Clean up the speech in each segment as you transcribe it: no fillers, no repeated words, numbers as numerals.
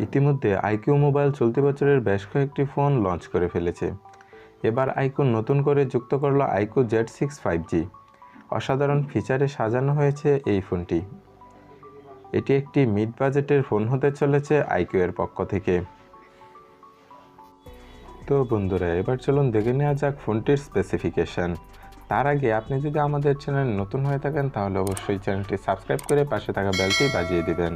ইতিমধ্যে IQ mobile চলতি বছরের বেশ কয়েকটি ফোন লঞ্চ করে ফেলেছে। এবার আইকিউ নতুন করে যুক্ত করলো iQOO Z6 5G। অসাধারণ ফিচারে সাজানো হয়েছে এই ফোনটি। এটি একটি মিড বাজেটের ফোন হতে চলেছে আইকিউ এর পক্ষ থেকে। তো বন্ধুরা, এবার চলুন দেখে নেওয়া যাক ফোনটির স্পেসিফিকেশন। তার আগে আপনি যদি আমাদের চ্যানেল নতুন হয়ে থাকেন তাহলে অবশ্যই চ্যানেলটি সাবস্ক্রাইব করে পাশে থাকা বেলটি বাজিয়ে দিবেন।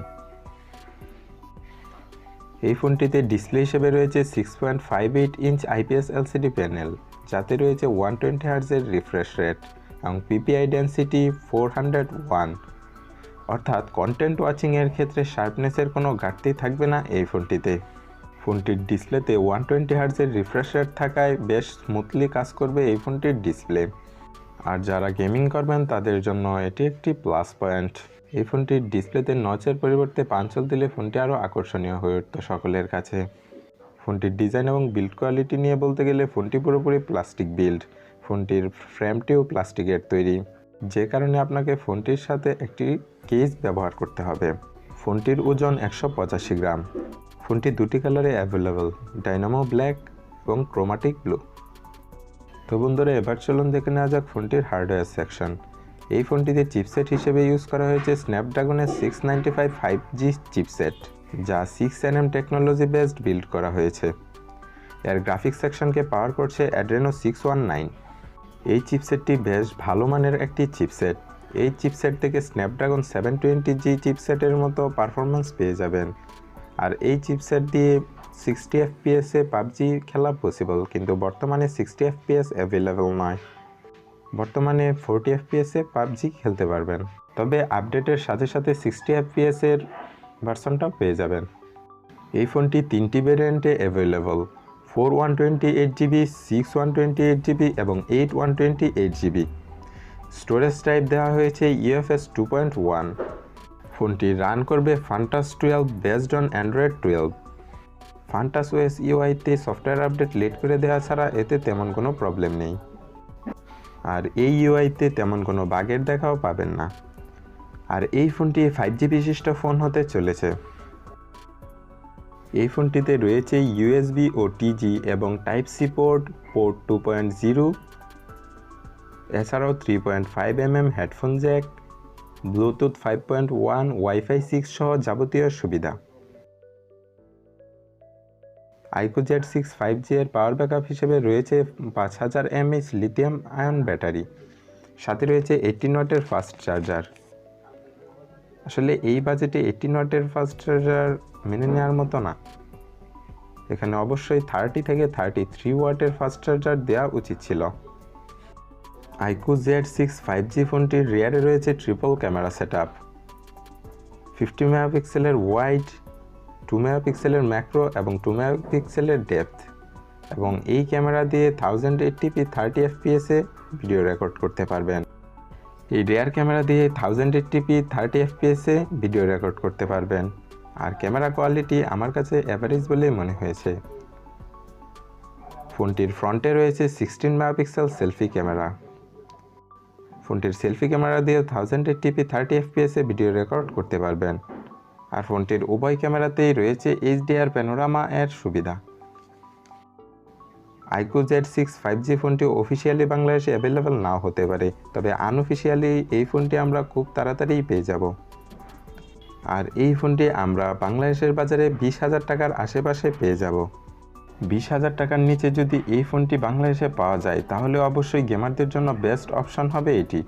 এই ফোনটিতে ডিসপ্লে হিসেবে রয়েছে 6.58 ইঞ্চ IPS LCD প্যানেল, যাতে রয়েছে 120 হার্জের রিফ্রেশ রেট এবং PPI ডেন্সিটি 401। অর্থাৎ কন্টেন্ট ওয়াচিংয়ের ক্ষেত্রে শার্পনেসের কোনো ঘাটতি থাকবে না এই ফোনটিতে। ফোনটির ডিসপ্লেতে 120 হার্জের রিফ্রেশ রেট থাকায় বেশ স্মুথলি কাজ করবে এই ফোনটির ডিসপ্লে। আর যারা গেমিং করবেন তাদের জন্য এটি একটি প্লাস পয়েন্ট। এই ফোনটির ডিসপ্লেতে নচের পরিবর্তে পাঞ্চল দিলে ফোনটি আরও আকর্ষণীয় হয়ে উঠত সকলের কাছে। ফোনটির ডিজাইন এবং বিল্ড কোয়ালিটি নিয়ে বলতে গেলে ফোনটি পুরোপুরি প্লাস্টিক বিল্ড। ফোনটির ফ্রেমটিও প্লাস্টিকের তৈরি, যে কারণে আপনাকে ফোনটির সাথে একটি কেস ব্যবহার করতে হবে। ফোনটির ওজন 185 গ্রাম। ফোনটি দুটি কালারে অ্যাভেলেবল, ডাইনামো ব্ল্যাক এবং ক্রোমাটিক ব্লু। তো বন্ধুরা, এবার চলুন দেখে নেওয়া যাক ফোনটির হার্ডওয়্যার সেকশন। এই ফোনটিতে চিপসেট হিসেবে ইউজ করা হয়েছে স্ন্যাপড্রাগনের 695 5G চিপসেট, যা 6nm টেকনোলজি বেসড বিল্ড করা হয়েছে। এর গ্রাফিক্স সেকশনকে পাওয়ার করছে অ্যাড্রেনো 619। এই চিপসেটটি বেশ ভালো মানের একটি চিপসেট। এই চিপসেট থেকে স্ন্যাপড্রাগন 720G চিপসেটের মতো পারফরমেন্স পেয়ে যাবেন। আর এই চিপসেট দিয়ে 60 FPS PUBG খেলা পসিবল, কিন্তু বর্তমানে 60 FPS অ্যাভেলেবল নয়। বর্তমানে 40 FPS PUBG খেলতে পারবেন, তবে আপডেটের সাথে সাথে 60 FPS এর ভার্সনটাও পেয়ে যাবেন। এই ফোনটি তিনটি ভেরিয়েন্টে অ্যাভেলেবল: 4 128GB, 6 128GB এবং 8 128GB। স্টোরেজ টাইপ দেওয়া হয়েছে UFS 2.1। ফোনটি রান করবে Funtouch 12 based on Android 12। Funtouch OS UI-তে সফটওয়্যার আপডেট লেট করে দেওয়া ছাড়া এতে তেমন কোনো প্রবলেম নেই। আর এই UI-তে তেমন কোনো বাগের দেখাও পাবেন না। আর এই ফোনটি 5G বিশিষ্ট ফোন হতে চলেছে। এই ফোনটিতে রয়েছে USB OTG এবং Type-C পোর্ট 2.0, এছাড়াও 3.5mm headphone Jack, Bluetooth 5.1, Wi-Fi 6 সহ যাবতীয় সুবিধা। iQOO Z6 5G এর পাওয়ার ব্যাকআপ হিসেবে রয়েছে 5000 mAh লিথিয়াম আয়ন ব্যাটারি, সাথে রয়েছে 18 ওয়াটের ফাস্ট চার্জার। আসলে এই বাজেটে 18 ওয়াটের ফাস্ট চার্জার মেনে নেওয়ার মতো না। এখানে অবশ্যই 30 থেকে 33 ওয়াটের ফাস্ট চার্জার দেওয়া উচিত ছিল। iQOO Z6 5G ফোনটির রিয়ারে রয়েছে ট্রিপল ক্যামেরা সেটআপ, 50 মেগাপিক্সেলের ওয়াইড, 2 মেগাপিক্সেলের ম্যাক্রো এবং 2 মেগাপিক্সেলের ডেপথ, এবং এই ক্যামেরা দিয়ে 1080p 30 FPS ভিডিও রেকর্ড করতে পারবেন। এই রিয়ার ক্যামেরা দিয়ে 1080p 30 FPS ভিডিও রেকর্ড করতে পারবেন। আর ক্যামেরা কোয়ালিটি আমার কাছে অ্যাভারেজ বলেই মনে হয়েছে। ফোনটির ফ্রন্টে রয়েছে 16 মেগাপিক্সেল সেলফি ক্যামেরা। ফোনটির সেলফি ক্যামেরা দিয়ে 1080p 30 FPS ভিডিও রেকর্ড করতে পারবেন। আর ফোনটির উভয় ক্যামেরাতেই রয়েছে HDR প্যানোরামা এর সুবিধা। iQOO Z6 5G ফোনটি অফিসিয়ালি বাংলাদেশে অ্যাভেলেবল নাও হতে পারে, তবে আনঅফিসিয়ালি এই ফোনটি আমরা খুব তাড়াতাড়িই পেয়ে যাব। আর এই ফোনটি আমরা বাংলাদেশের বাজারে 20,000 টাকার আশেপাশে পেয়ে যাব। 20,000 টাকার নিচে যদি এই ফোনটি বাংলাদেশে পাওয়া যায় তাহলে অবশ্যই গেমারদের জন্য বেস্ট অপশন হবে এটি।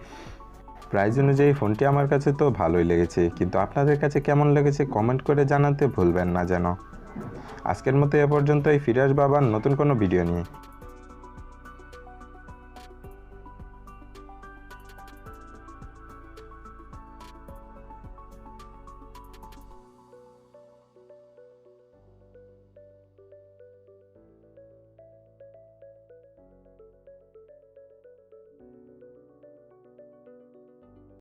প্রাইস অনুযায়ী ফোনটি আমার কাছে তো ভালোই লেগেছে, কিন্তু আপনাদের কাছে কেমন লেগেছে কমেন্ট করে জানাতে ভুলবেন না যেন। আজকের মতো এ পর্যন্তই, ফিরে আসবো আবার নতুন কোনো ভিডিও নিয়ে।